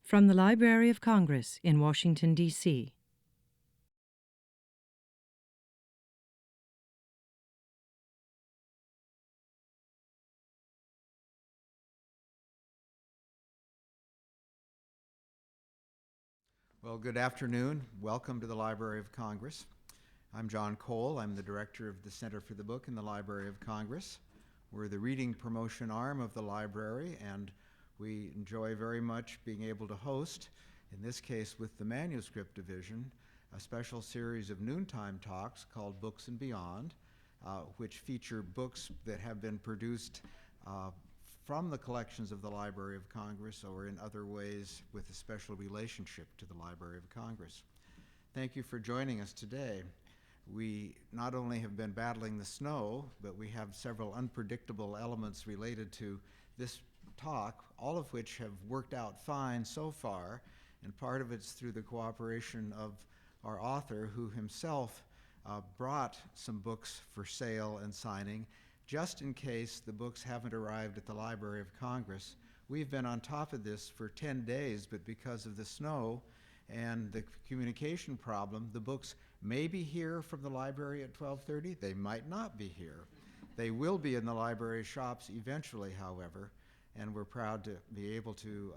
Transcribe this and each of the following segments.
From the Library of Congress in Washington, D.C. Well, good afternoon. Welcome to the Library of Congress. I'm John Cole. I'm the director of the Center for the Book in the Library of Congress. We're the reading promotion arm of the library, and we enjoy very much being able to host, in this case with the manuscript division, a special series of noontime talks called Books and Beyond, which feature books that have been produced from the collections of the Library of Congress or in other ways with a special relationship to the Library of Congress. Thank you for joining us today. We not only have been battling the snow, but we have several unpredictable elements related to this talk, all of which have worked out fine so far, and part of it's through the cooperation of our author, who himself brought some books for sale and signing, just in case the books haven't arrived at the Library of Congress. We've been on top of this for 10 days, but because of the snow and the communication problem, the books may be here from the library at 12:30. They might not be here. They will be in the library shops eventually, however, and we're proud to be able to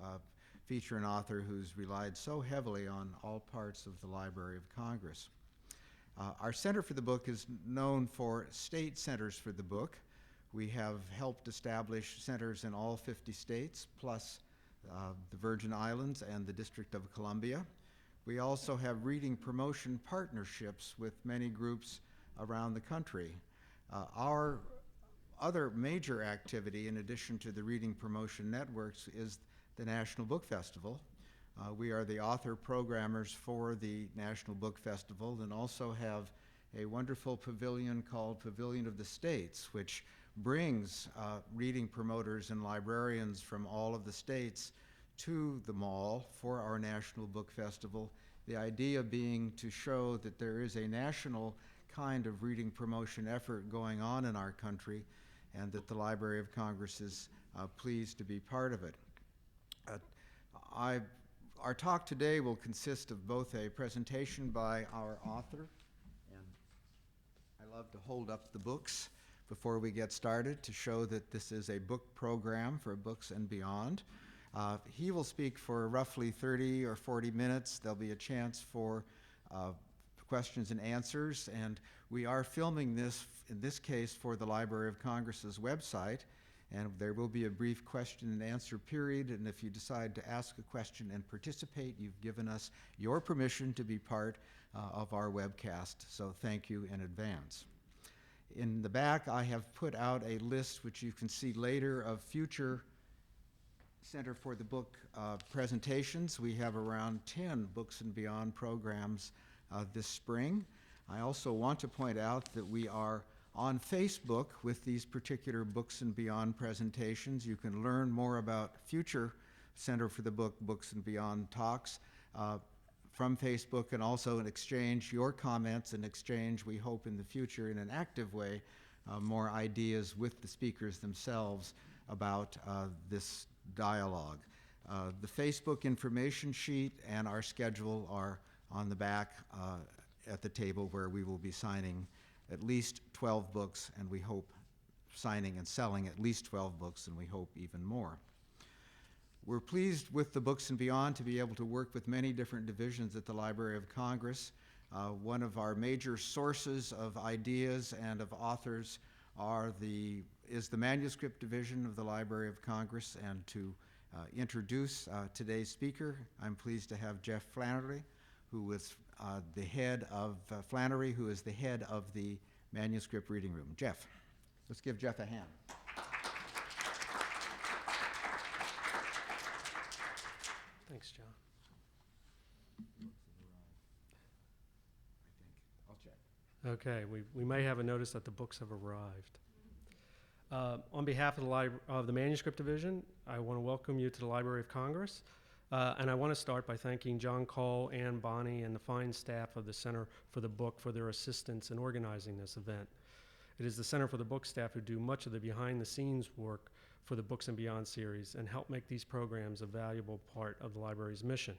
feature an author who's relied so heavily on all parts of the Library of Congress. Our Center for the Book is known for state centers for the book. We have helped establish centers in all 50 states, plus the Virgin Islands and the District of Columbia. We also have reading promotion partnerships with many groups around the country. Our other major activity, in addition to the reading promotion networks, is the National Book Festival. We are the author programmers for the National Book Festival and also have a wonderful pavilion called Pavilion of the States, which brings reading promoters and librarians from all of the states to the mall for our National Book Festival. The idea being to show that there is a national kind of reading promotion effort going on in our country, and that the Library of Congress is pleased to be part of it. Our talk today will consist of both a presentation by our author, and I love to hold up the books before we get started to show that this is a book program for Books and Beyond. He will speak for roughly 30 or 40 minutes. There'll be a chance for questions and answers, and we are filming this, in this case, for the Library of Congress's website. And there will be a brief question and answer period, and if you decide to ask a question and participate, you've given us your permission to be part of our webcast, so thank you in advance. In the back, I have put out a list, which you can see later, of future Center for the Book presentations. We have around 10 Books and Beyond programs this spring. I also want to point out that we are on Facebook with these particular Books and Beyond presentations. You can learn more about future Center for the Book Books and Beyond talks from Facebook, and also exchange your comments and exchange, we hope in the future in an active way, more ideas with the speakers themselves about this dialogue. The Facebook information sheet and our schedule are on the back at the table, where we will be signing at least 12 books, and we hope signing and selling at least 12 books, and we hope even more. We're pleased with the Books and Beyond to be able to work with many different divisions at the Library of Congress. One of our major sources of ideas and of authors is the manuscript division of the Library of Congress, and to introduce today's speaker, I'm pleased to have Jeff Flannery, who is the head of the manuscript reading room. Jeff, let's give Jeff a hand. Thanks, John. I'll check. Okay, we may have a notice that the books have arrived. On behalf of the Manuscript Division, I want to welcome you to the Library of Congress. And I want to start by thanking John Cole, Ann Bonney, and the fine staff of the Center for the Book for their assistance in organizing this event. It is the Center for the Book staff who do much of the behind-the-scenes work for the Books and Beyond series and help make these programs a valuable part of the library's mission.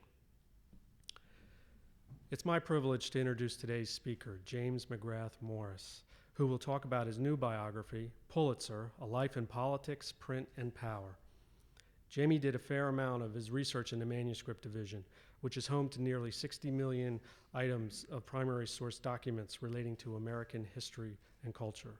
It's my privilege to introduce today's speaker, James McGrath Morris, who will talk about his new biography, Pulitzer, A Life in Politics, Print, and Power. Jamie did a fair amount of his research in the manuscript division, which is home to nearly 60 million items of primary source documents relating to American history and culture.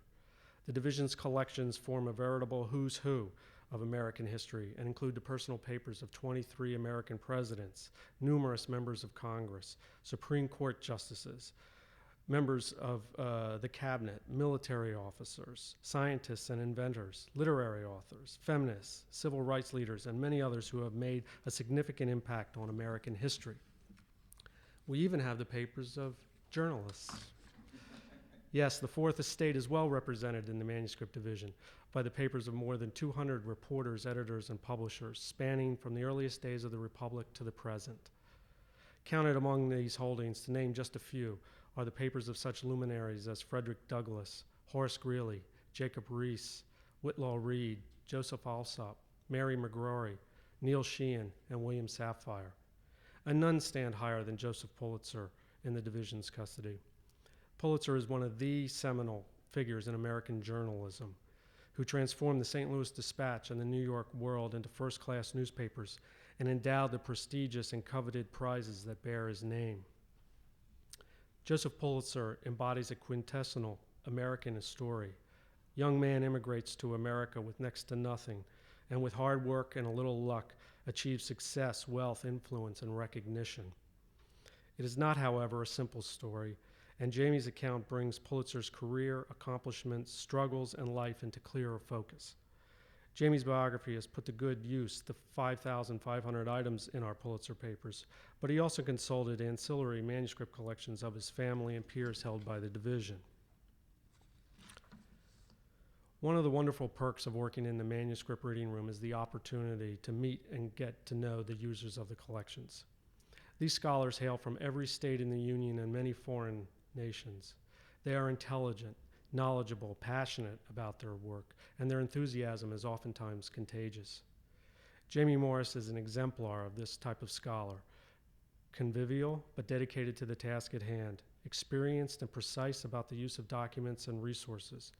The division's collections form a veritable who's who of American history and include the personal papers of 23 American presidents, numerous members of Congress, Supreme Court justices, members of the cabinet, military officers, scientists and inventors, literary authors, feminists, civil rights leaders, and many others who have made a significant impact on American history. We even have the papers of journalists. Yes, the Fourth Estate is well represented in the manuscript division by the papers of more than 200 reporters, editors, and publishers, spanning from the earliest days of the Republic to the present. Counted among these holdings, to name just a few, are the papers of such luminaries as Frederick Douglass, Horace Greeley, Jacob Riis, Whitlaw Reid, Joseph Alsop, Mary McGrory, Neil Sheehan, and William Safire. And none stand higher than Joseph Pulitzer in the division's custody. Pulitzer is one of the seminal figures in American journalism, who transformed the St. Louis Dispatch and the New York World into first-class newspapers and endowed the prestigious and coveted prizes that bear his name. Joseph Pulitzer embodies a quintessential American story. Young man immigrates to America with next to nothing, and with hard work and a little luck, achieves success, wealth, influence, and recognition. It is not, however, a simple story, and Jamie's account brings Pulitzer's career, accomplishments, struggles, and life into clearer focus. Jamie's biography has put to good use the 5,500 items in our Pulitzer papers, but he also consulted ancillary manuscript collections of his family and peers held by the division. One of the wonderful perks of working in the manuscript reading room is the opportunity to meet and get to know the users of the collections. These scholars hail from every state in the Union and many foreign nations. They are intelligent, knowledgeable, passionate about their work, and their enthusiasm is oftentimes contagious. Jamie Morris is an exemplar of this type of scholar, convivial but dedicated to the task at hand, experienced and precise about the use of documents and resources,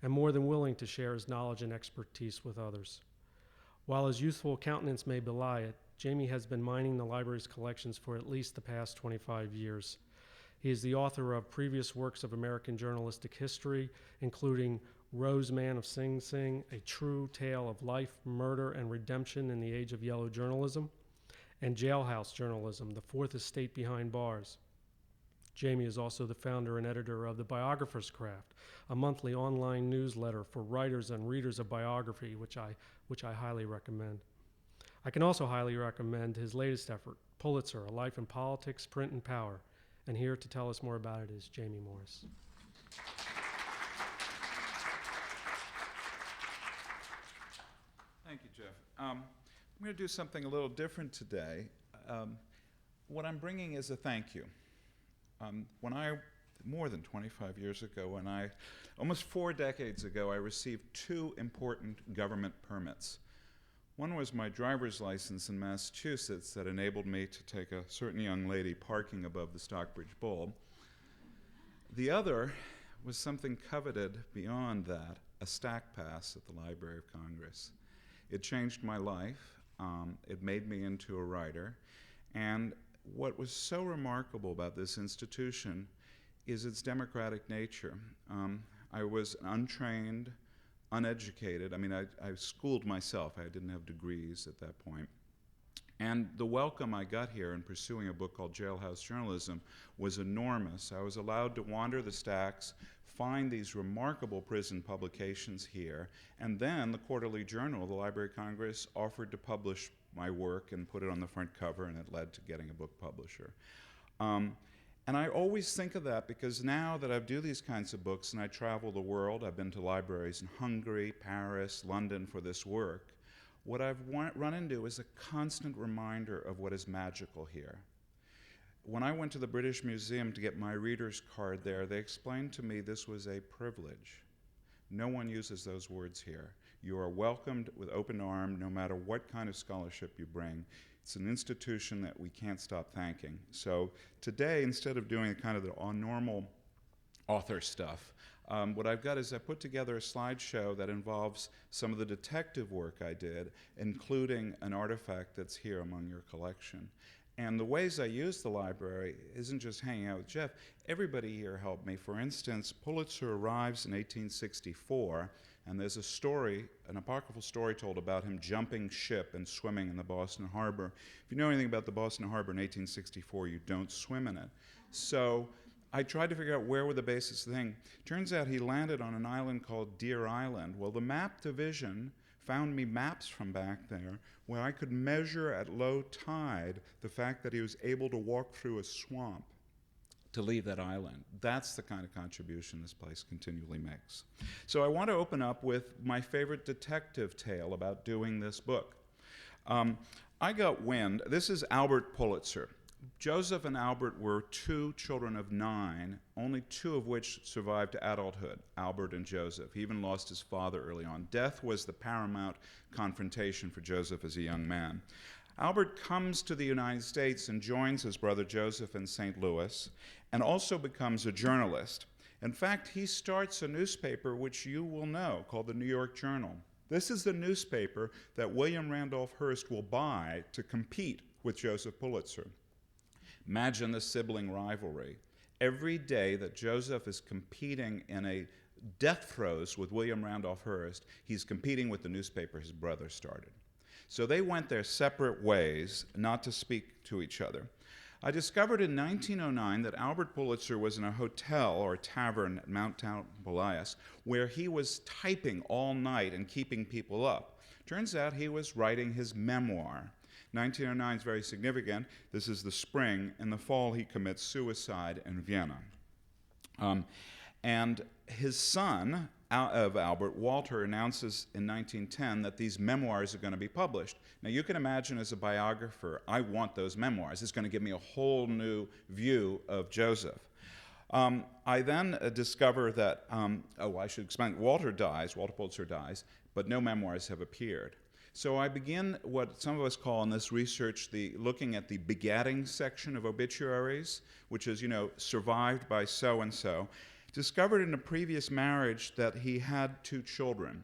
and more than willing to share his knowledge and expertise with others. While his youthful countenance may belie it, Jamie has been mining the library's collections for at least the past 25 years. He is the author of previous works of American journalistic history, including Rose Man of Sing Sing, A True Tale of Life, Murder, and Redemption in the Age of Yellow Journalism, and Jailhouse Journalism, The Fourth Estate Behind Bars. Jamie is also the founder and editor of The Biographer's Craft, a monthly online newsletter for writers and readers of biography, which I highly recommend. I can also highly recommend his latest effort, Pulitzer, A Life in Politics, Print, and Power. And here to tell us more about it is Jamie Morris. Thank you, Jeff. I'm going to do something a little different today. What I'm bringing is a thank you. More than 25 years ago, almost 4 decades ago, I received 2 important government permits. One was my driver's license in Massachusetts that enabled me to take a certain young lady parking above the Stockbridge Bowl. The other was something coveted beyond that, a stack pass at the Library of Congress. It changed my life. It made me into a writer. And what was so remarkable about this institution is its democratic nature. I was untrained, uneducated. I mean, I schooled myself. I didn't have degrees at that point. And the welcome I got here in pursuing a book called Jailhouse Journalism was enormous. I was allowed to wander the stacks, find these remarkable prison publications here, and then the Quarterly Journal of the Library of Congress offered to publish my work and put it on the front cover, and it led to getting a book publisher. And I always think of that because now that I do these kinds of books and I travel the world, I've been to libraries in Hungary, Paris, London for this work, what I've run into is a constant reminder of what is magical here. When I went to the British Museum to get my reader's card there, they explained to me this was a privilege. No one uses those words here. You are welcomed with open arms no matter what kind of scholarship you bring. It's an institution that we can't stop thanking. So today, instead of doing kind of the normal author stuff, what I've got is I put together a slideshow that involves some of the detective work I did, including an artifact that's here among your collection. And the ways I use the library isn't just hanging out with Jeff. Everybody here helped me. For instance, Pulitzer arrives in 1864, and there's a story, an apocryphal story told about him jumping ship and swimming in the Boston Harbor. If you know anything about the Boston Harbor in 1864, you don't swim in it. So I tried to figure out where were the basis of the thing. Turns out he landed on an island called Deer Island. Well, the map division found me maps from back there where I could measure at low tide the fact that he was able to walk through a swamp to leave that island. That's the kind of contribution this place continually makes. So I want to open up with my favorite detective tale about doing this book. I got wind, this is Albert Pulitzer. Joseph and Albert were two children of 9, only 2 of which survived to adulthood, Albert and Joseph. He even lost his father early on. Death was the paramount confrontation for Joseph as a young man. Albert comes to the United States and joins his brother Joseph in St. Louis and also becomes a journalist. In fact, he starts a newspaper which you will know called the New York Journal. This is the newspaper that William Randolph Hearst will buy to compete with Joseph Pulitzer. Imagine the sibling rivalry. Every day that Joseph is competing in a death throes with William Randolph Hearst, he's competing with the newspaper his brother started. So they went their separate ways, not to speak to each other. I discovered in 1909 that Albert Pulitzer was in a hotel or a tavern at Mount Tamalpais where he was typing all night and keeping people up. Turns out he was writing his memoir. 1909 is very significant. This is the spring. In the fall, he commits suicide in Vienna. And his son of Albert, Walter, announces in 1910 that these memoirs are going to be published. Now, you can imagine as a biographer, I want those memoirs. It's going to give me a whole new view of Joseph. I then discover that, I should explain, Walter Pulitzer dies, but no memoirs have appeared. So I begin what some of us call in this research looking at the begatting section of obituaries, which is, survived by so-and-so. Discovered in a previous marriage that he had 2 children.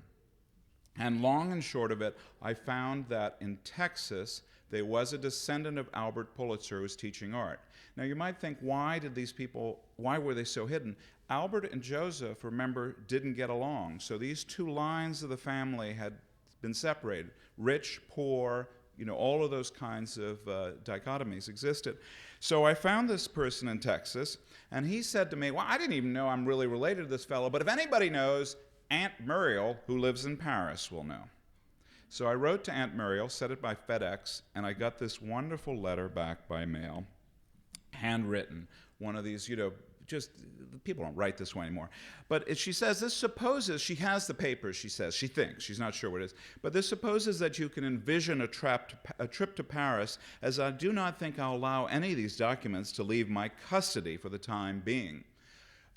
And long and short of it, I found that in Texas, there was a descendant of Albert Pulitzer who was teaching art. Now you might think, why were they so hidden? Albert and Joseph, remember, didn't get along. So these 2 lines of the family had been separated. Rich, poor, all of those kinds of dichotomies existed. So I found this person in Texas, and he said to me, well, I didn't even know I'm really related to this fellow, but if anybody knows, Aunt Muriel, who lives in Paris, will know. So I wrote to Aunt Muriel, sent it by FedEx, and I got this wonderful letter back by mail, handwritten, one of these, just people don't write this way anymore. But she says, this supposes, she has the papers, she says, she thinks, she's not sure what it is, but this supposes that you can envision a trip to Paris, as I do not think I'll allow any of these documents to leave my custody for the time being.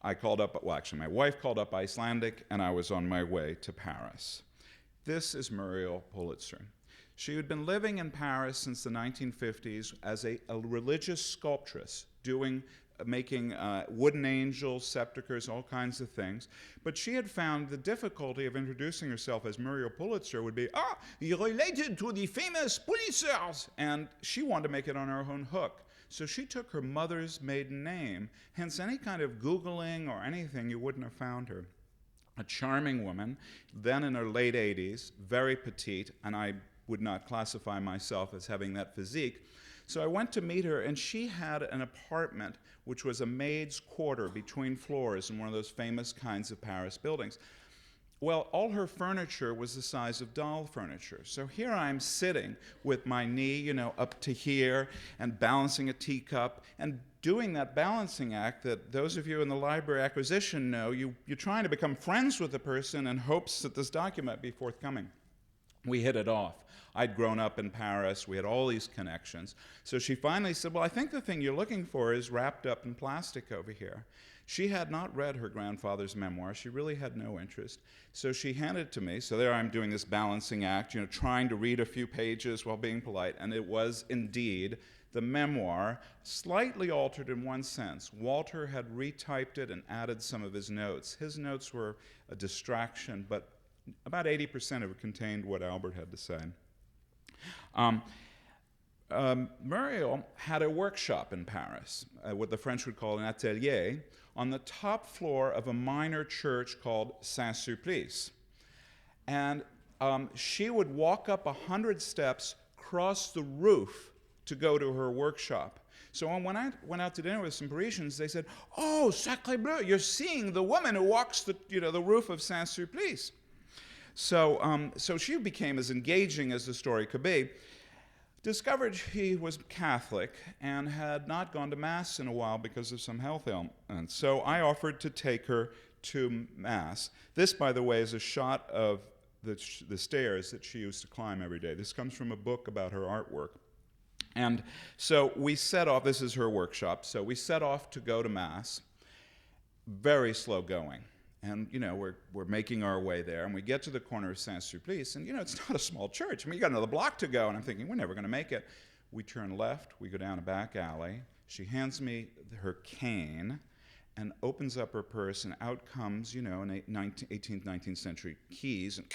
I called up, my wife called up Icelandic, and I was on my way to Paris. This is Muriel Pulitzer. She had been living in Paris since the 1950s as a religious sculptress, making wooden angels, sepulchres, all kinds of things. But she had found the difficulty of introducing herself as Muriel Pulitzer would be, you're related to the famous Pulitzers. And she wanted to make it on her own hook. So she took her mother's maiden name, hence any kind of Googling or anything, you wouldn't have found her. A charming woman, then in her late 80s, very petite, and I would not classify myself as having that physique. So I went to meet her, and she had an apartment which was a maid's quarter between floors in one of those famous kinds of Paris buildings. Well, all her furniture was the size of doll furniture. So here I'm sitting with my knee, up to here, and balancing a teacup, and doing that balancing act that those of you in the library acquisition know, you're trying to become friends with the person in hopes that this document be forthcoming. We hit it off. I'd grown up in Paris. We had all these connections. So she finally said, well, I think the thing you're looking for is wrapped up in plastic over here. She had not read her grandfather's memoir. She really had no interest. So she handed it to me. So there I'm doing this balancing act, trying to read a few pages while being polite. And it was indeed the memoir, slightly altered in one sense. Walter had retyped it and added some of his notes. His notes were a distraction, but about 80% of it contained what Albert had to say. Muriel had a workshop in Paris, what the French would call an atelier, on the top floor of a minor church called Saint-Sulpice. And she would walk up 100 steps, cross the roof to go to her workshop. So when I went out to dinner with some Parisians, they said, oh, sacré bleu, you're seeing the woman who walks the roof of Saint-Sulpice. So she became as engaging as the story could be. Discovered he was Catholic and had not gone to Mass in a while because of some health ailments. So I offered to take her to Mass. This, by the way, is a shot of the stairs that she used to climb every day. This comes from a book about her artwork. And so we set off, this is her workshop, so we set off to go to Mass, very slow going. And, we're making our way there, and we get to the corner of Saint-Sulpice, and, it's not a small church. You got another block to go, and I'm thinking, we're never going to make it. We turn left, we go down a back alley. She hands me her cane and opens up her purse, and out comes, an 18th, 19th century keys, and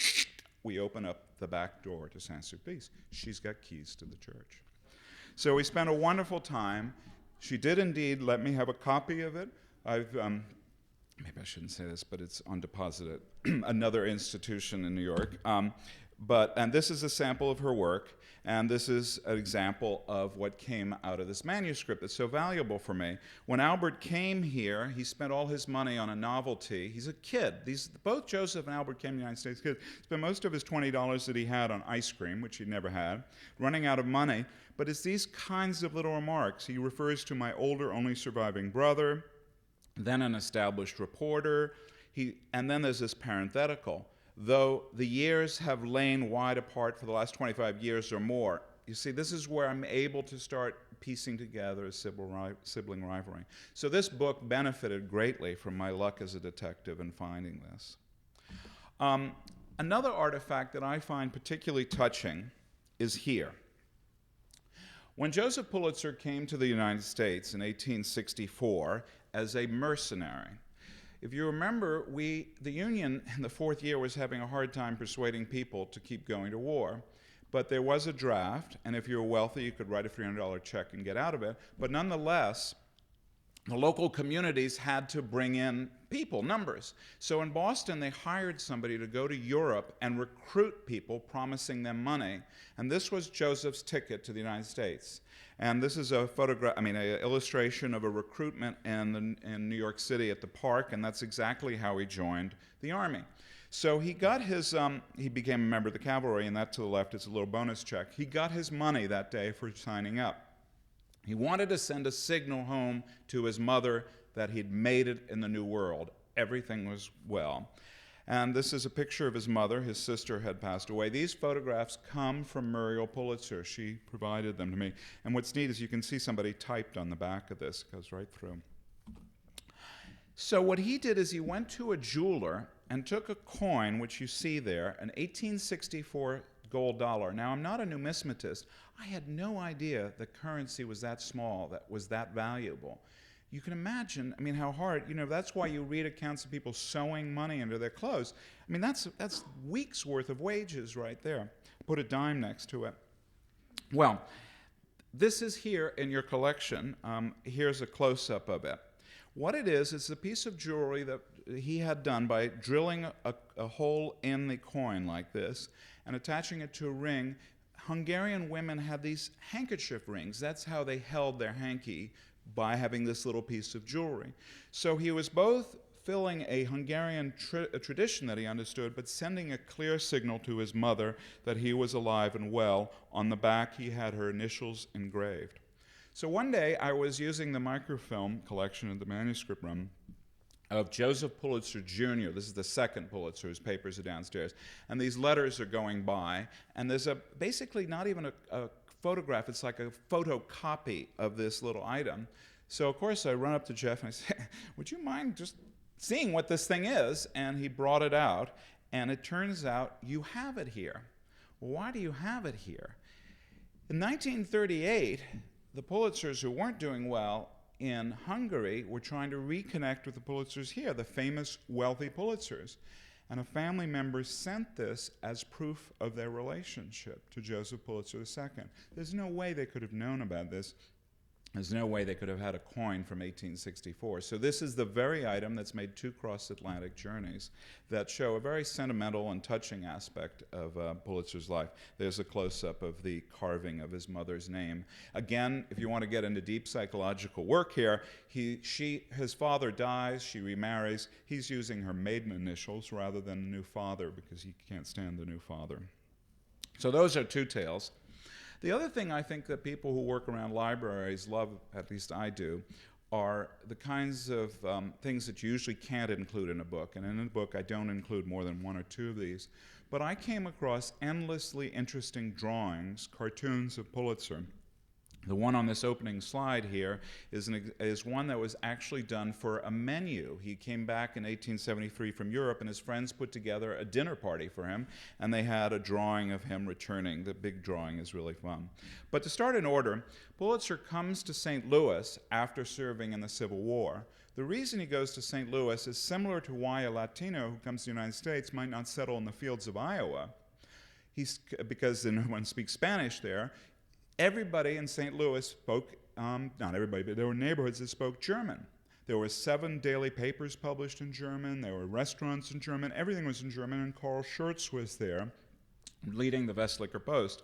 we open up the back door to Saint-Sulpice. She's got keys to the church. So we spent a wonderful time. She did indeed let me have a copy of it. Maybe I shouldn't say this, but it's on deposit at another institution in New York. And this is a sample of her work, and this is an example of what came out of this manuscript that's so valuable for me. When Albert came here, he spent all his money on a novelty. He's a kid. Both Joseph and Albert came to the United States kids. Spent most of his $20 that he had on ice cream, which he never had, running out of money. But it's these kinds of little remarks. He refers to my older, only surviving brother, then an established reporter, and then there's this parenthetical. Though the years have lain wide apart for the last 25 years or more. You see, this is where I'm able to start piecing together a sibling rivalry. So this book benefited greatly from my luck as a detective in finding this. Another artifact that I find particularly touching is here. When Joseph Pulitzer came to the United States in 1864 as a mercenary, if you remember, the Union in the fourth year was having a hard time persuading people to keep going to war. But there was a draft, and if you were wealthy, you could write a $300 check and get out of it. But nonetheless, the local communities had to bring in people, numbers. So in Boston, they hired somebody to go to Europe and recruit people, promising them money. And this was Joseph's ticket to the United States. And this is a photograph, an illustration of a recruitment in New York City at the park, and that's exactly how he joined the Army. So he got his, he became a member of the cavalry, and that to the left is a little bonus check. He got his money that day for signing up. He wanted to send a signal home to his mother that he'd made it in the New World. Everything was well. And this is a picture of his mother. His sister had passed away. These photographs come from Muriel Pulitzer. She provided them to me. And what's neat is you can see somebody typed on the back of this. It goes right through. So what he did is he went to a jeweler and took a coin, which you see there, an 1864 gold dollar. Now, I'm not a numismatist. I had no idea the currency was that small, that was that valuable. You can imagine, how hard, that's why you read accounts of people sewing money into their clothes. That's weeks' worth of wages right there. Put a dime next to it. Well, this is here in your collection. Here's a close-up of it. What it is, it's a piece of jewelry that he had done by drilling a hole in the coin like this and attaching it to a ring. Hungarian women had these handkerchief rings. That's how they held their hanky, by having this little piece of jewelry. So he was both filling a Hungarian tradition that he understood, but sending a clear signal to his mother that he was alive and well. On the back, he had her initials engraved. So one day, I was using the microfilm collection in the manuscript room, of Joseph Pulitzer Jr. This is the second Pulitzer, whose papers are downstairs. And these letters are going by, and there's basically not even a photograph, it's like a photocopy of this little item. So of course I run up to Jeff and I say, would you mind just seeing what this thing is? And he brought it out, and it turns out you have it here. Well, why do you have it here? In 1938, the Pulitzers, who weren't doing well in Hungary, were trying to reconnect with the Pulitzers here, the famous wealthy Pulitzers. And a family member sent this as proof of their relationship to Joseph Pulitzer II. There's no way they could have known about this. There's no way they could have had a coin from 1864. So this is the very item that's made 2 cross-Atlantic journeys that show a very sentimental and touching aspect of Pulitzer's life. There's a close-up of the carving of his mother's name. Again, if you want to get into deep psychological work here, his father dies, she remarries. He's using her maiden initials rather than new father because he can't stand the new father. So those are 2 tales. The other thing I think that people who work around libraries love, at least I do, are the kinds of things that you usually can't include in a book. And in a book, I don't include more than 1 or 2 of these. But I came across endlessly interesting drawings, cartoons of Pulitzer. The one on this opening slide here is one that was actually done for a menu. He came back in 1873 from Europe, and his friends put together a dinner party for him, and they had a drawing of him returning. The big drawing is really fun. But to start in order, Pulitzer comes to St. Louis after serving in the Civil War. The reason he goes to St. Louis is similar to why a Latino who comes to the United States might not settle in the fields of Iowa. Because no one speaks Spanish there. Everybody in St. Louis spoke, not everybody, but there were neighborhoods that spoke German. There were 7 daily papers published in German. There were restaurants in German. Everything was in German, and Carl Schurz was there, leading the Westlicher Post.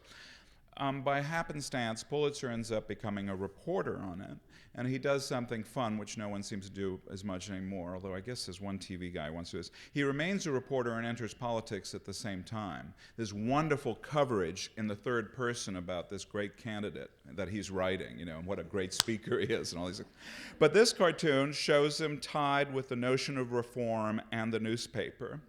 By happenstance, Pulitzer ends up becoming a reporter on it, and he does something fun, which no one seems to do as much anymore, although I guess there's one TV guy who wants to do this. He remains a reporter and enters politics at the same time. There's wonderful coverage in the third person about this great candidate that he's writing, and what a great speaker he is, and all these things. But this cartoon shows him tied with the notion of reform and the newspaper.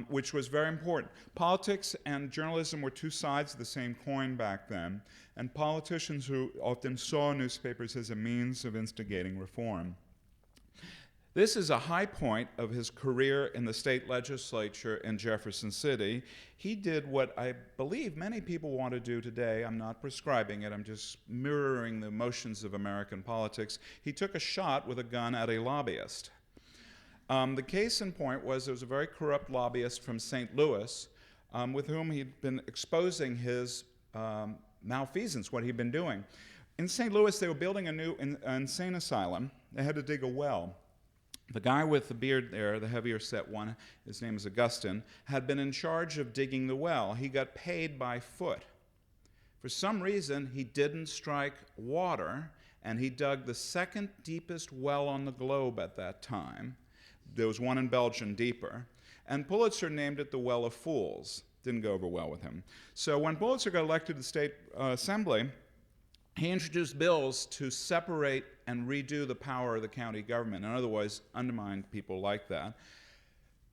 Which was very important. Politics and journalism were 2 sides of the same coin back then, and politicians who often saw newspapers as a means of instigating reform. This is a high point of his career in the state legislature in Jefferson City. He did what I believe many people want to do today. I'm not prescribing it, I'm just mirroring the motions of American politics. He took a shot with a gun at a lobbyist. The case in point was there was a very corrupt lobbyist from St. Louis with whom he'd been exposing his malfeasance, what he'd been doing. In St. Louis, they were building a new insane asylum. They had to dig a well. The guy with the beard there, the heavier set one, his name is Augustine, had been in charge of digging the well. He got paid by foot. For some reason, he didn't strike water, and he dug the 2nd deepest well on the globe at that time. There was one in Belgium deeper. And Pulitzer named it the Well of Fools. Didn't go over well with him. So when Pulitzer got elected to the state assembly, he introduced bills to separate and redo the power of the county government, and otherwise undermine people like that.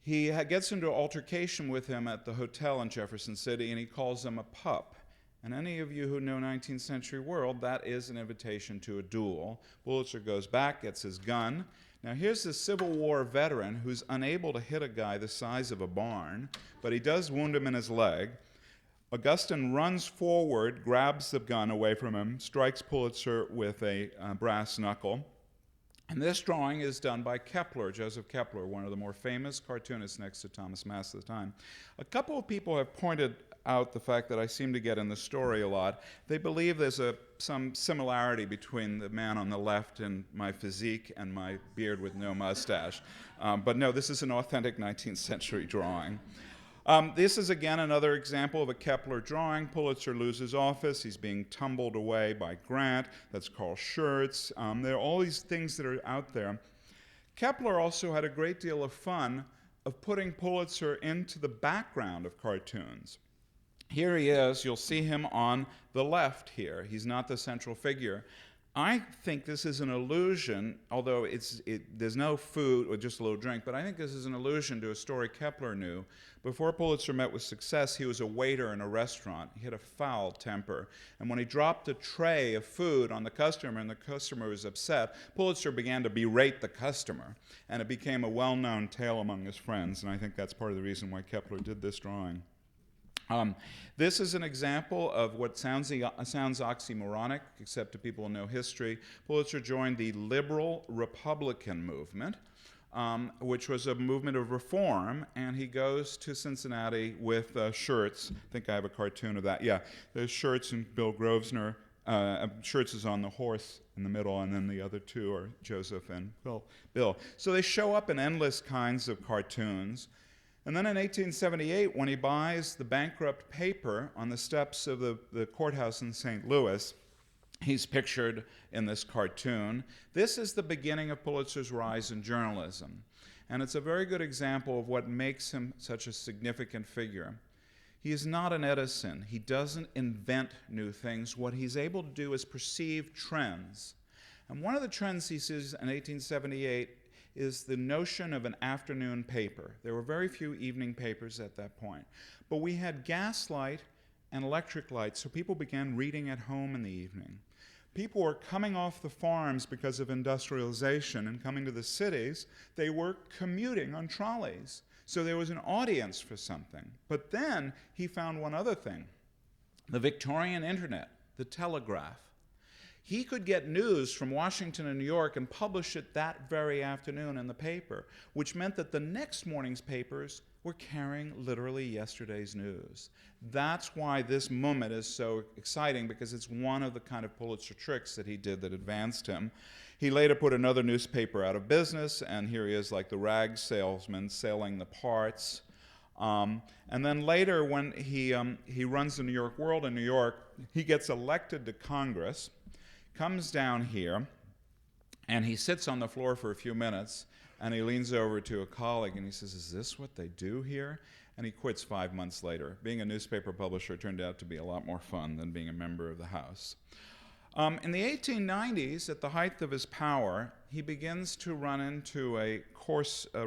He gets into an altercation with him at the hotel in Jefferson City, and he calls him a pup. And any of you who know 19th century world, that is an invitation to a duel. Pulitzer goes back, gets his gun. Now here's this Civil War veteran who's unable to hit a guy the size of a barn, but he does wound him in his leg. Augustine runs forward, grabs the gun away from him, strikes Pulitzer with a brass knuckle. And this drawing is done by Kepler, Joseph Kepler, one of the more famous cartoonists next to Thomas Mass at the time. A couple of people have pointed out the fact that I seem to get in the story a lot. They believe there's some similarity between the man on the left and my physique and my beard with no mustache. But no, this is an authentic 19th century drawing. This is again another example of a Kepler drawing. Pulitzer loses office. He's being tumbled away by Grant. That's Carl Schurz. There are all these things that are out there. Kepler also had a great deal of fun of putting Pulitzer into the background of cartoons. Here he is. You'll see him on the left here. He's not the central figure. I think this is an allusion, although there's no food or just a little drink, but I think this is an allusion to a story Kepler knew. Before Pulitzer met with success, he was a waiter in a restaurant. He had a foul temper. And when he dropped a tray of food on the customer and the customer was upset, Pulitzer began to berate the customer. And it became a well-known tale among his friends. And I think that's part of the reason why Kepler did this drawing. This is an example of what sounds oxymoronic, except to people who know history. Pulitzer joined the liberal Republican movement, which was a movement of reform, and he goes to Cincinnati with shirts. I think I have a cartoon of that. Yeah, there's Shirts and Bill Grosvenor. Shirts is on the horse in the middle, and then the other two are Joseph and Bill. So they show up in endless kinds of cartoons. And then in 1878, when he buys the bankrupt paper on the steps of the courthouse in St. Louis, he's pictured in this cartoon. This is the beginning of Pulitzer's rise in journalism. And it's a very good example of what makes him such a significant figure. He is not an Edison. He doesn't invent new things. What he's able to do is perceive trends. And one of the trends he sees in 1878 is the notion of an afternoon paper. There were very few evening papers at that point. But we had gaslight and electric light, so people began reading at home in the evening. People were coming off the farms because of industrialization and coming to the cities. They were commuting on trolleys. So there was an audience for something. But then he found one other thing, the Victorian internet, the telegraph. He could get news from Washington and New York and publish it that very afternoon in the paper, which meant that the next morning's papers were carrying literally yesterday's news. That's why this moment is so exciting, because it's one of the kind of Pulitzer tricks that he did that advanced him. He later put another newspaper out of business, and here he is like the rag salesman selling the parts. And then later, when he runs the New York World in New York, he gets elected to Congress, comes down here, and he sits on the floor for a few minutes, and he leans over to a colleague and he says, "Is this what they do here?" And he quits 5 months later. Being a newspaper publisher turned out to be a lot more fun than being a member of the House. In the 1890s, at the height of his power, he begins to run into a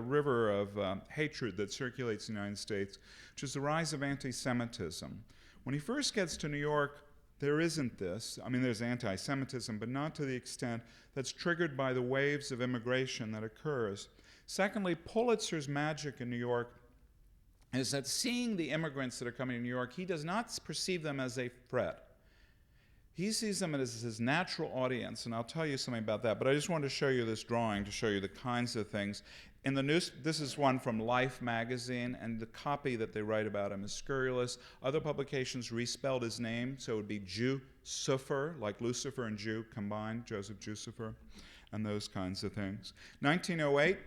river of hatred that circulates in the United States, which is the rise of anti-Semitism. When he first gets to New York, there isn't this. I mean, there's anti-Semitism, but not to the extent that's triggered by the waves of immigration that occurs. Secondly, Pulitzer's magic in New York is that seeing the immigrants that are coming to New York, he does not perceive them as a threat. He sees them as his natural audience, and I'll tell you something about that, but I just wanted to show you this drawing to show you the kinds of things. In the news, this is one from Life magazine, and the copy that they write about him is scurrilous. Other publications respelled his name, so it would be Jucifer, like Lucifer and Jew combined, Joseph Jucifer, and those kinds of things. 1908,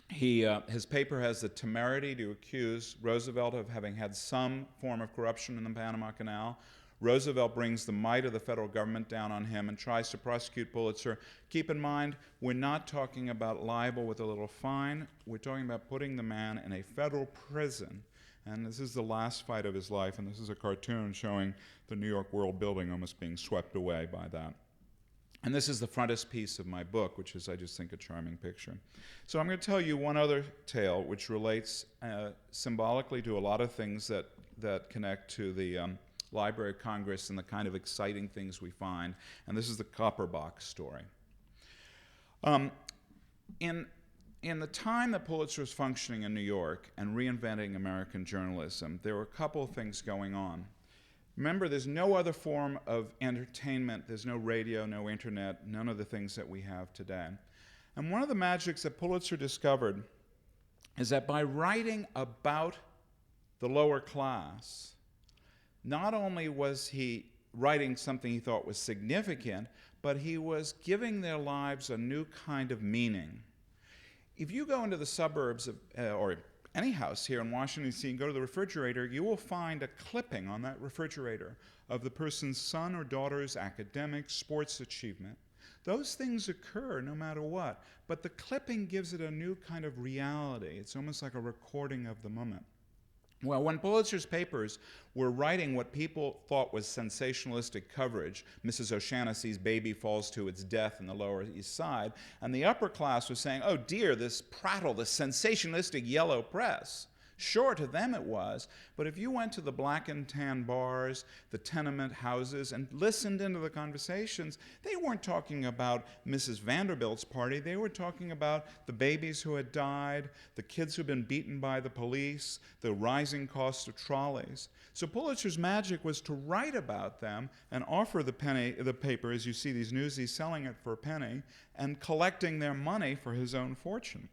his paper has the temerity to accuse Roosevelt of having had some form of corruption in the Panama Canal. Roosevelt brings the might of the federal government down on him and tries to prosecute Pulitzer. Keep in mind, we're not talking about libel with a little fine. We're talking about putting the man in a federal prison. And this is the last fight of his life, and this is a cartoon showing the New York World building almost being swept away by that. And this is the frontispiece of my book, which is, I just think, a charming picture. So I'm going to tell you one other tale, which relates symbolically to a lot of things that connect to the Library of Congress and the kind of exciting things we find. And this is the copper box story. In the time that Pulitzer was functioning in New York and reinventing American journalism, there were a couple of things going on. Remember, there's no other form of entertainment. There's no radio, no internet, none of the things that we have today. And one of the magics that Pulitzer discovered is that by writing about the lower class, not only was he writing something he thought was significant, but he was giving their lives a new kind of meaning. If you go into the suburbs of, or any house here in Washington, D.C., and go to the refrigerator, you will find a clipping on that refrigerator of the person's son or daughter's academic, sports achievement. Those things occur no matter what, but the clipping gives it a new kind of reality. It's almost like a recording of the moment. Well, when Pulitzer's papers were writing what people thought was sensationalistic coverage, Mrs. O'Shaughnessy's baby falls to its death in the Lower East Side, and the upper class was saying, oh dear, this prattle, this sensationalistic yellow press. Sure, to them it was, but if you went to the black and tan bars, the tenement houses, and listened into the conversations, they weren't talking about Mrs. Vanderbilt's party. They were talking about the babies who had died, the kids who'd been beaten by the police, the rising cost of trolleys. So Pulitzer's magic was to write about them and offer the paper, as you see these newsies selling it for a penny, and collecting their money for his own fortune.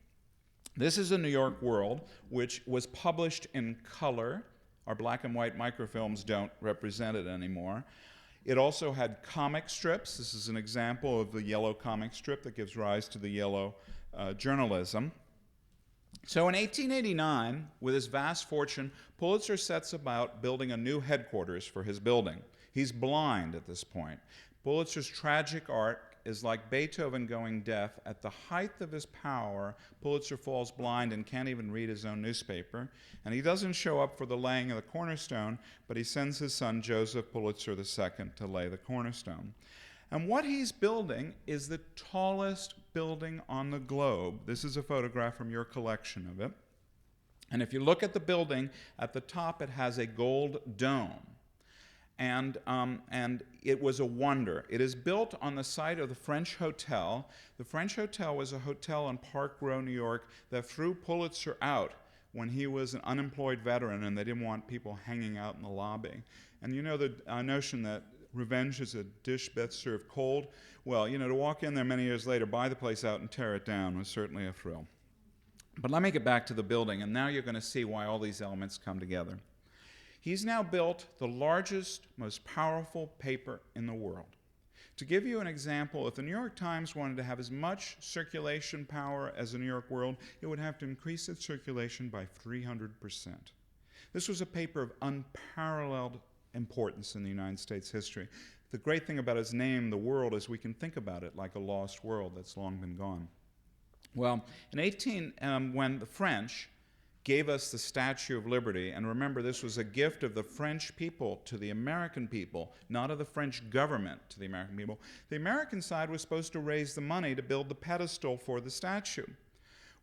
This is a New York World, which was published in color. Our black and white microfilms don't represent it anymore. It also had comic strips. This is an example of the yellow comic strip that gives rise to the yellow journalism. So in 1889, with his vast fortune, Pulitzer sets about building a new headquarters for his building. He's blind at this point. Pulitzer's tragic art is like Beethoven going deaf. At the height of his power, Pulitzer falls blind and can't even read his own newspaper. And he doesn't show up for the laying of the cornerstone, but he sends his son, Joseph Pulitzer II, to lay the cornerstone. And what he's building is the tallest building on the globe. This is a photograph from your collection of it. And if you look at the building, at the top it has a gold dome. And it was a wonder. It is built on the site of the French Hotel. The French Hotel was a hotel in Park Row, New York, that threw Pulitzer out when he was an unemployed veteran and they didn't want people hanging out in the lobby. And you know the notion that revenge is a dish best served cold? Well, you know, to walk in there many years later, buy the place out and tear it down was certainly a thrill. But let me get back to the building, and now you're going to see why all these elements come together. He's now built the largest, most powerful paper in the world. To give you an example, if the New York Times wanted to have as much circulation power as the New York World, it would have to increase its circulation by 300%. This was a paper of unparalleled importance in the United States history. The great thing about its name, the World, is we can think about it like a lost world that's long been gone. Well, when the French gave us the Statue of Liberty, and remember this was a gift of the French people to the American people, not of the French government to the American people. The American side was supposed to raise the money to build the pedestal for the statue.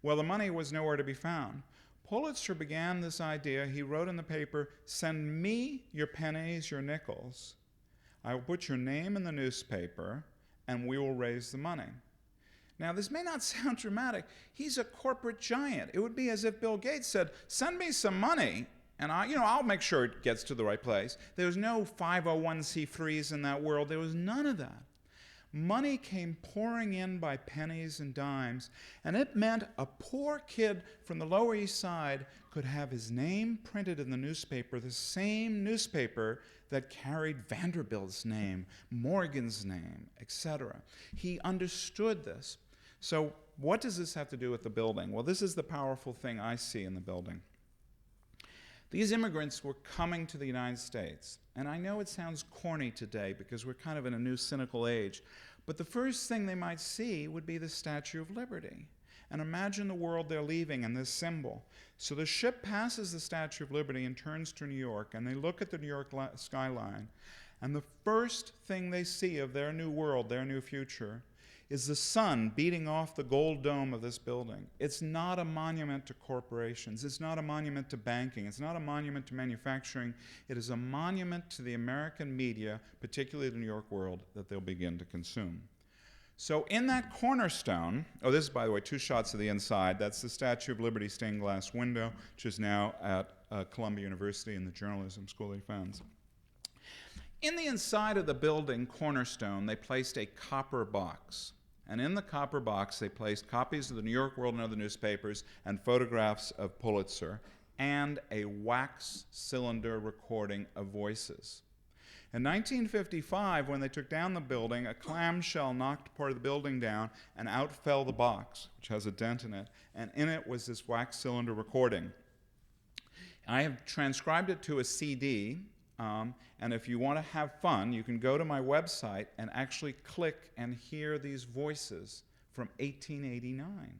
Well, the money was nowhere to be found. Pulitzer began this idea. He wrote in the paper, "Send me your pennies, your nickels. I will put your name in the newspaper, and we will raise the money." Now, this may not sound dramatic. He's a corporate giant. It would be as if Bill Gates said, "Send me some money, and I'll make sure it gets to the right place." There was no 501c3s in that world. There was none of that. Money came pouring in by pennies and dimes, and it meant a poor kid from the Lower East Side could have his name printed in the newspaper, the same newspaper that carried Vanderbilt's name, Morgan's name, etc. He understood this. So what does this have to do with the building? Well, this is the powerful thing I see in the building. These immigrants were coming to the United States. And I know it sounds corny today because we're kind of in a new cynical age, but the first thing they might see would be the Statue of Liberty. And imagine the world they're leaving and this symbol. So the ship passes the Statue of Liberty and turns to New York, and they look at the New York skyline, and the first thing they see of their new world, their new future, is the sun beating off the gold dome of this building. It's not a monument to corporations. It's not a monument to banking. It's not a monument to manufacturing. It is a monument to the American media, particularly the New York World, that they'll begin to consume. So in that cornerstone, this is, by the way, 2 shots of the inside. That's the Statue of Liberty stained glass window, which is now at Columbia University in the journalism school they found. In the inside of the building cornerstone, they placed a copper box. And in the copper box, they placed copies of the New York World and other newspapers and photographs of Pulitzer and a wax cylinder recording of voices. In 1955, when they took down the building, a clamshell knocked part of the building down, and out fell the box, which has a dent in it, and in it was this wax cylinder recording. I have transcribed it to a CD, and if you want to have fun, you can go to my website and actually click and hear these voices from 1889.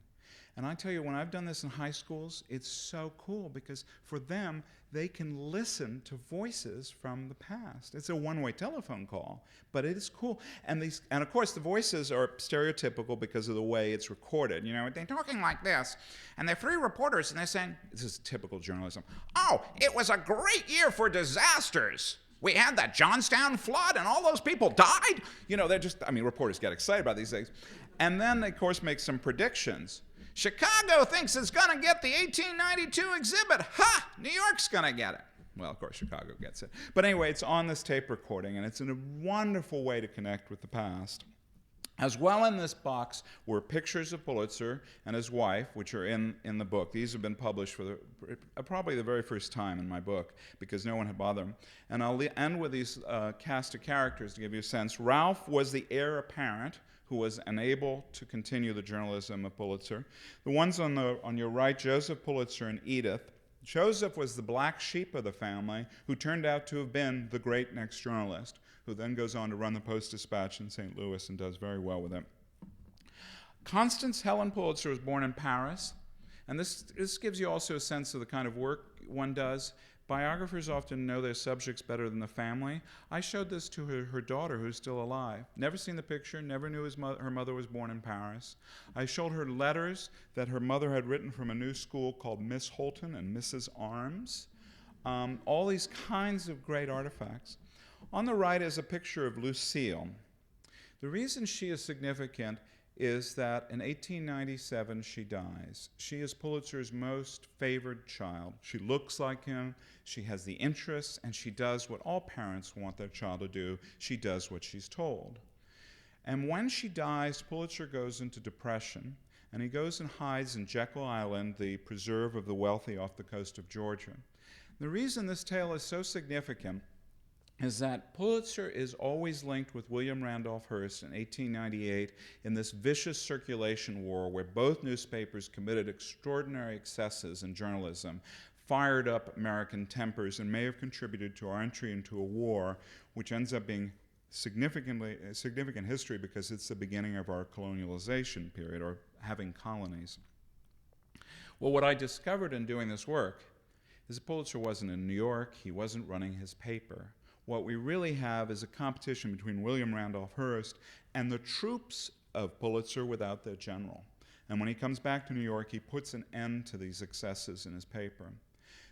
And I tell you, when I've done this in high schools, it's so cool because for them, they can listen to voices from the past. It's a one-way telephone call, but it is cool. And of course, the voices are stereotypical because of the way it's recorded. You know, they're talking like this, and they're three reporters, and they're saying, this is typical journalism, "Oh, it was a great year for disasters. We had that Johnstown flood, and all those people died." You know, reporters get excited about these things. And then they, of course, make some predictions. "Chicago thinks it's going to get the 1892 exhibit. Ha! New York's going to get it." Well, of course, Chicago gets it. But anyway, it's on this tape recording, and it's a wonderful way to connect with the past. As well in this box were pictures of Pulitzer and his wife, which are in the book. These have been published for probably the very first time in my book because no one had bothered them. And I'll end with these cast of characters to give you a sense. Ralph was the heir apparent who was unable to continue the journalism of Pulitzer. The ones on your right, Joseph Pulitzer and Edith. Joseph was the black sheep of the family who turned out to have been the great next journalist, who then goes on to run the Post-Dispatch in St. Louis and does very well with it. Constance Helen Pulitzer was born in Paris, and this gives you also a sense of the kind of work one does. Biographers often know their subjects better than the family. I showed this to her daughter, who's still alive. Never seen the picture, never knew her mother was born in Paris. I showed her letters that her mother had written from a new school called Miss Holton and Mrs. Arms. All these kinds of great artifacts. On the right is a picture of Lucille. The reason she is significant is that in 1897 she dies. She is Pulitzer's most favored child. She looks like him, she has the interests, and she does what all parents want their child to do. She does what she's told. And when she dies, Pulitzer goes into depression, and he goes and hides in Jekyll Island, the preserve of the wealthy off the coast of Georgia. The reason this tale is so significant is that Pulitzer is always linked with William Randolph Hearst in 1898 in this vicious circulation war where both newspapers committed extraordinary excesses in journalism, fired up American tempers, and may have contributed to our entry into a war which ends up being significant history because it's the beginning of our colonialization period, or having colonies. Well, what I discovered in doing this work is that Pulitzer wasn't in New York, he wasn't running his paper. What we really have is a competition between William Randolph Hearst and the troops of Pulitzer without their general. And when he comes back to New York, he puts an end to these excesses in his paper.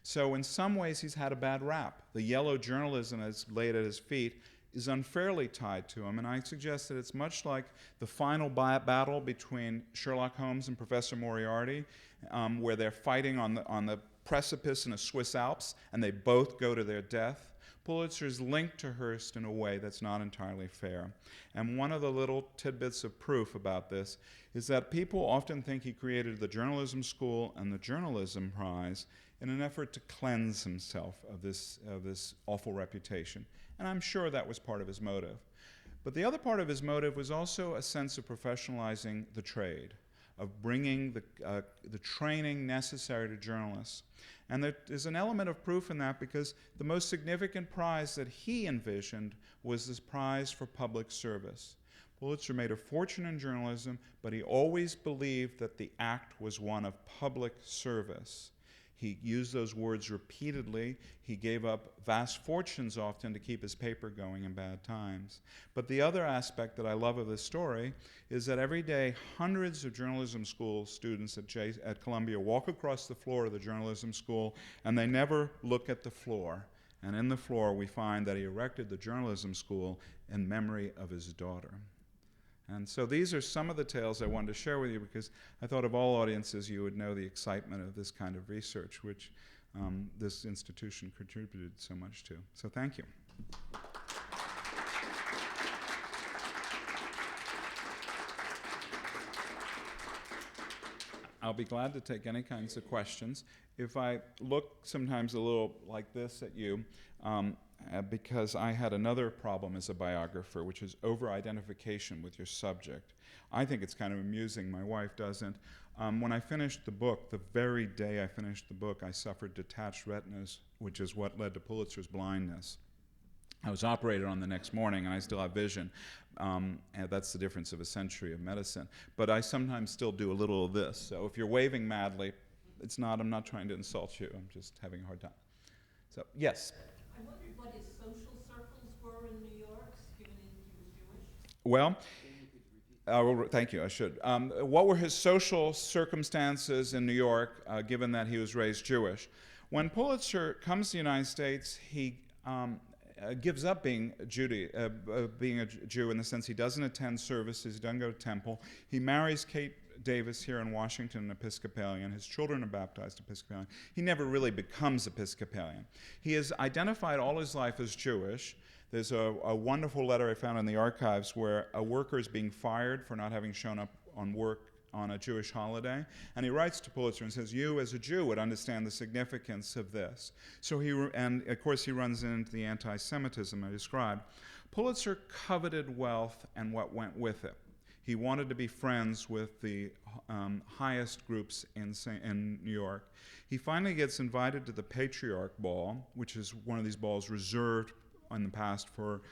So in some ways, he's had a bad rap. The yellow journalism that's laid at his feet is unfairly tied to him, and I suggest that it's much like the final battle between Sherlock Holmes and Professor Moriarty, where they're fighting on the precipice in the Swiss Alps, and they both go to their death. Pulitzer's linked to Hearst in a way that's not entirely fair. And one of the little tidbits of proof about this is that people often think he created the journalism school and the journalism prize in an effort to cleanse himself of this awful reputation. And I'm sure that was part of his motive. But the other part of his motive was also a sense of professionalizing the trade, of bringing the training necessary to journalists. And there is an element of proof in that because the most significant prize that he envisioned was this prize for public service. Pulitzer made a fortune in journalism, but he always believed that the act was one of public service. He used those words repeatedly. He gave up vast fortunes often to keep his paper going in bad times. But the other aspect that I love of this story is that every day hundreds of journalism school students at Columbia walk across the floor of the journalism school, and they never look at the floor. And in the floor we find that he erected the journalism school in memory of his daughter. And so these are some of the tales I wanted to share with you because I thought of all audiences you would know the excitement of this kind of research, which this institution contributed so much to. So thank you. I'll be glad to take any kinds of questions. If I look sometimes a little like this at you, because I had another problem as a biographer, which is over-identification with your subject. I think it's kind of amusing. My wife doesn't. When I finished the book, the very day I finished the book, I suffered detached retinas, which is what led to Pulitzer's blindness. I was operated on the next morning, and I still have vision. And that's the difference of a century of medicine. But I sometimes still do a little of this. So if you're waving madly, I'm not trying to insult you. I'm just having a hard time. So, yes? I wondered what his social circles were in New York, given he was Jewish. Well, thank you, I should. What were his social circumstances in New York, given that he was raised Jewish? When Pulitzer comes to the United States, he gives up being a Jew in the sense he doesn't attend services, he doesn't go to temple. He marries Kate Davis here in Washington, an Episcopalian. His children are baptized Episcopalian. He never really becomes Episcopalian. He has identified all his life as Jewish. There's a wonderful letter I found in the archives where a worker is being fired for not having shown up on work on a Jewish holiday, and he writes to Pulitzer and says, you as a Jew would understand the significance of this. So and of course he runs into the anti-Semitism I described. Pulitzer coveted wealth and what went with it. He wanted to be friends with the highest groups in New York. He finally gets invited to the Patriarch Ball, which is one of these balls reserved in the past for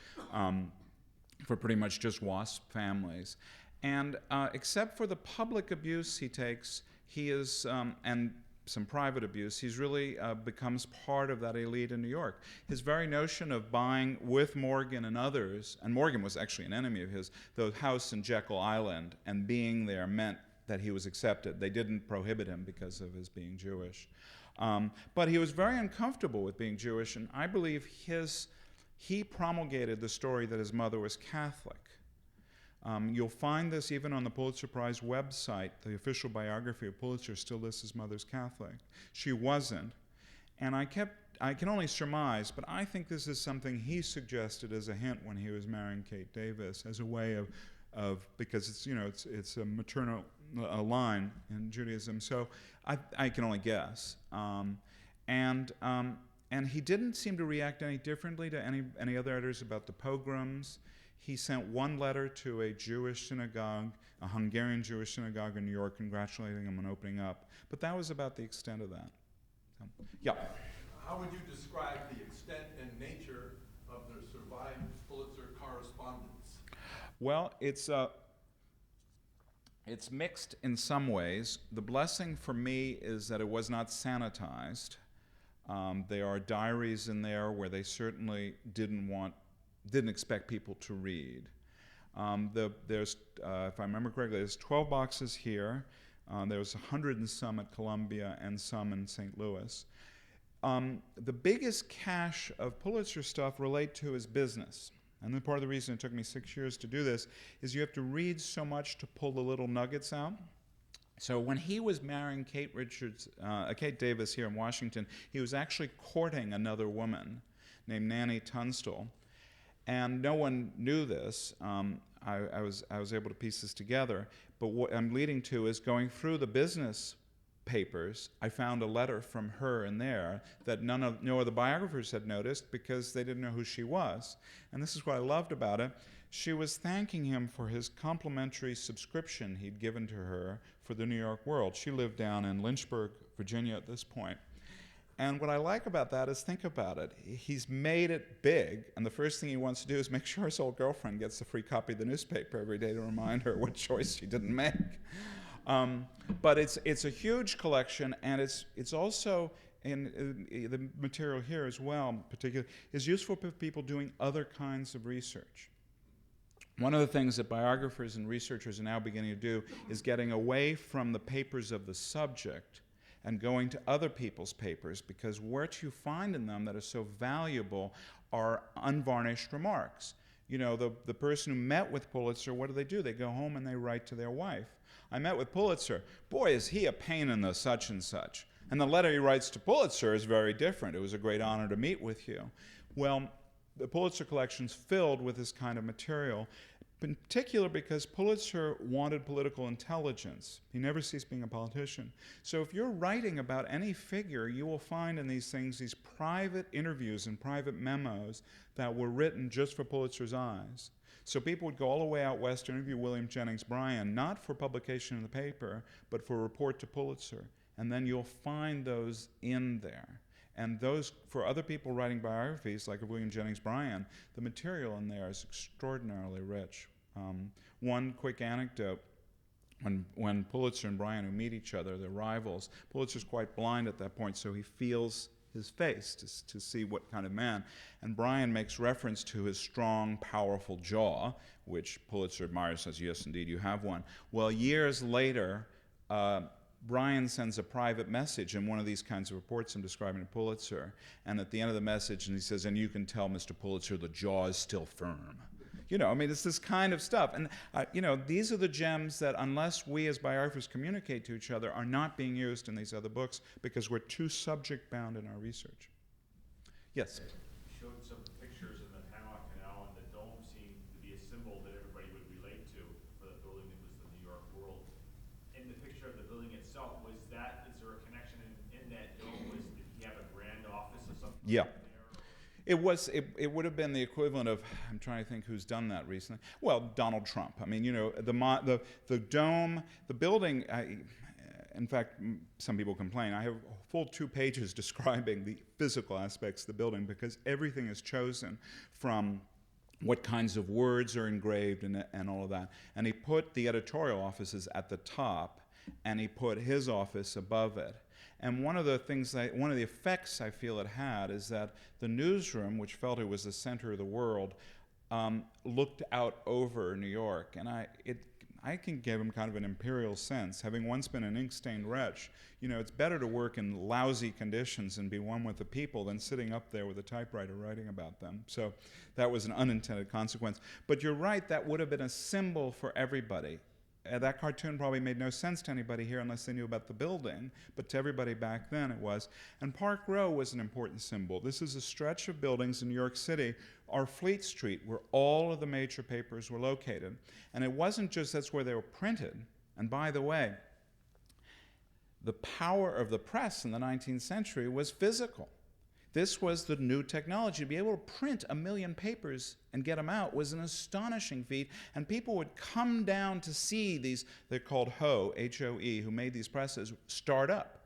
pretty much just WASP families. And except for the public abuse he takes, he is, and some private abuse, he's really becomes part of that elite in New York. His very notion of buying with Morgan and others, and Morgan was actually an enemy of his, the house in Jekyll Island, and being there meant that he was accepted. They didn't prohibit him because of his being Jewish. But he was very uncomfortable with being Jewish, and I believe he promulgated the story that his mother was Catholic. You'll find this even on the Pulitzer Prize website. The official biography of Pulitzer still lists his mother's Catholic. She wasn't. And I can only surmise, but I think this is something he suggested as a hint when he was marrying Kate Davis, as a way of because it's a maternal line in Judaism. So I can only guess. And he didn't seem to react any differently to any other editors about the pogroms. He sent one letter to a Jewish synagogue, a Hungarian Jewish synagogue in New York, congratulating them on opening up. But that was about the extent of that. So, yeah. How would you describe the extent and nature of the survived Pulitzer correspondence? Well, it's mixed in some ways. The blessing for me is that it was not sanitized. There are diaries in there where they certainly didn't expect people to read. There's, if I remember correctly, there's 12 boxes here. There's 100 and some at Columbia and some in St. Louis. The biggest cache of Pulitzer stuff relate to his business. And then part of the reason it took me 6 years to do this is you have to read so much to pull the little nuggets out. So when he was marrying Kate Davis here in Washington, he was actually courting another woman named Nanny Tunstall. And no one knew this. I was able to piece this together. But what I'm leading to is going through the business papers, I found a letter from her in there that no other biographers had noticed because they didn't know who she was. And this is what I loved about it. She was thanking him for his complimentary subscription he'd given to her for the New York World. She lived down in Lynchburg, Virginia at this point. And what I like about that is, think about it. He's made it big, and the first thing he wants to do is make sure his old girlfriend gets the free copy of the newspaper every day to remind her what choice she didn't make. But it's a huge collection, and it's also, and the material here as well, particularly, is useful for people doing other kinds of research. One of the things that biographers and researchers are now beginning to do is getting away from the papers of the subject and going to other people's papers, because what you find in them that is so valuable are unvarnished remarks. You know, the person who met with Pulitzer, what do? They go home and they write to their wife. I met with Pulitzer. Boy, is he a pain in the such and such. And the letter he writes to Pulitzer is very different. It was a great honor to meet with you. Well, the Pulitzer Collection's filled with this kind of material, in particular because Pulitzer wanted political intelligence. He never ceased being a politician. So if you're writing about any figure, you will find in these things these private interviews and private memos that were written just for Pulitzer's eyes. So people would go all the way out west to interview William Jennings Bryan, not for publication in the paper, but for a report to Pulitzer. And then you'll find those in there. And those, for other people writing biographies, like of William Jennings Bryan, the material in there is extraordinarily rich. One quick anecdote. When Pulitzer and Bryan, who meet each other, they're rivals, Pulitzer's quite blind at that point, so he feels his face to see what kind of man. And Bryan makes reference to his strong, powerful jaw, which Pulitzer admires, says, yes, indeed, you have one. Well, years later, Bryan sends a private message in one of these kinds of reports I'm describing to Pulitzer, and at the end of the message, and he says, and you can tell Mr. Pulitzer the jaw is still firm. You know, I mean, it's this kind of stuff. And, you know, these are the gems that, unless we as biographers communicate to each other, are not being used in these other books because we're too subject-bound in our research. Yes? You showed some pictures in the Panama Canal, and the dome seemed to be a symbol that everybody would relate to for the building that was the New York World. In the picture of the building itself, is there a connection in that dome? Did he have a grand office or something? Yeah. It would have been the equivalent of, I'm trying to think who's done that recently. Well, Donald Trump. I mean, you know, the dome, the building, in fact, some people complain. I have full 2 pages describing the physical aspects of the building because everything is chosen from what kinds of words are engraved and all of that. And he put the editorial offices at the top, and he put his office above it. And one of the effects I feel it had is that the newsroom, which felt it was the center of the world, looked out over New York. And I can give him kind of an imperial sense. Having once been an ink-stained wretch, you know, it's better to work in lousy conditions and be one with the people than sitting up there with a typewriter writing about them. So that was an unintended consequence. But you're right, that would have been a symbol for everybody. That cartoon probably made no sense to anybody here unless they knew about the building, but to everybody back then it was. And Park Row was an important symbol. This is a stretch of buildings in New York City, or Fleet Street, where all of the major papers were located. And it wasn't just that's where they were printed. And by the way, the power of the press in the 19th century was physical. This was the new technology. To be able to print 1 million papers and get them out was an astonishing feat, and people would come down to see these, they're called Ho, H-O-E, who made these presses, start up.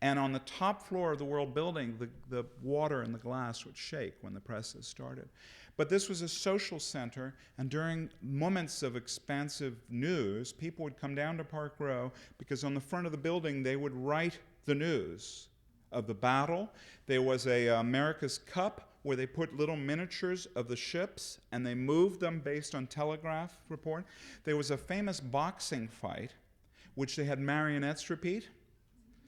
And on the top floor of the World Building, the water in the glass would shake when the presses started. But this was a social center, and during moments of expansive news, people would come down to Park Row because on the front of the building they would write the news of the battle. There was a America's Cup where they put little miniatures of the ships and they moved them based on telegraph report. There was a famous boxing fight which they had marionettes repeat.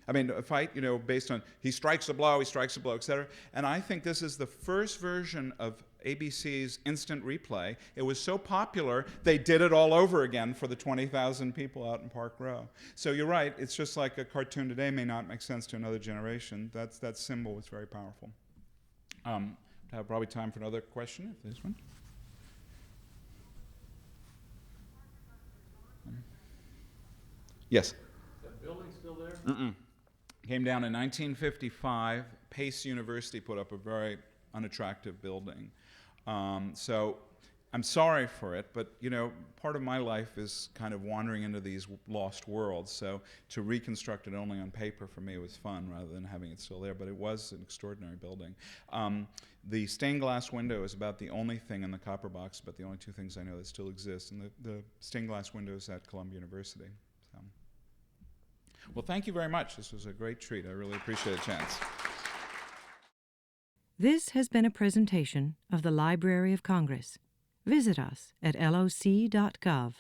I mean, a fight, you know, based on he strikes a blow, etc. And I think this is the first version of ABC's instant replay. It was so popular, they did it all over again for the 20,000 people out in Park Row. So you're right, it's just like a cartoon today may not make sense to another generation. That symbol was very powerful. Have probably time for another question, if there's one. Yes? Is that building still there? Mm-mm. Came down in 1955. Pace University put up a very unattractive building. So I'm sorry for it, but you know, part of my life is kind of wandering into these lost worlds. So to reconstruct it only on paper for me was fun rather than having it still there, but it was an extraordinary building. The stained glass window is about the only thing in the copper box, but the only 2 things I know that still exist, and the stained glass window is at Columbia University. So. Well, thank you very much. This was a great treat. I really appreciate the chance. This has been a presentation of the Library of Congress. Visit us at loc.gov.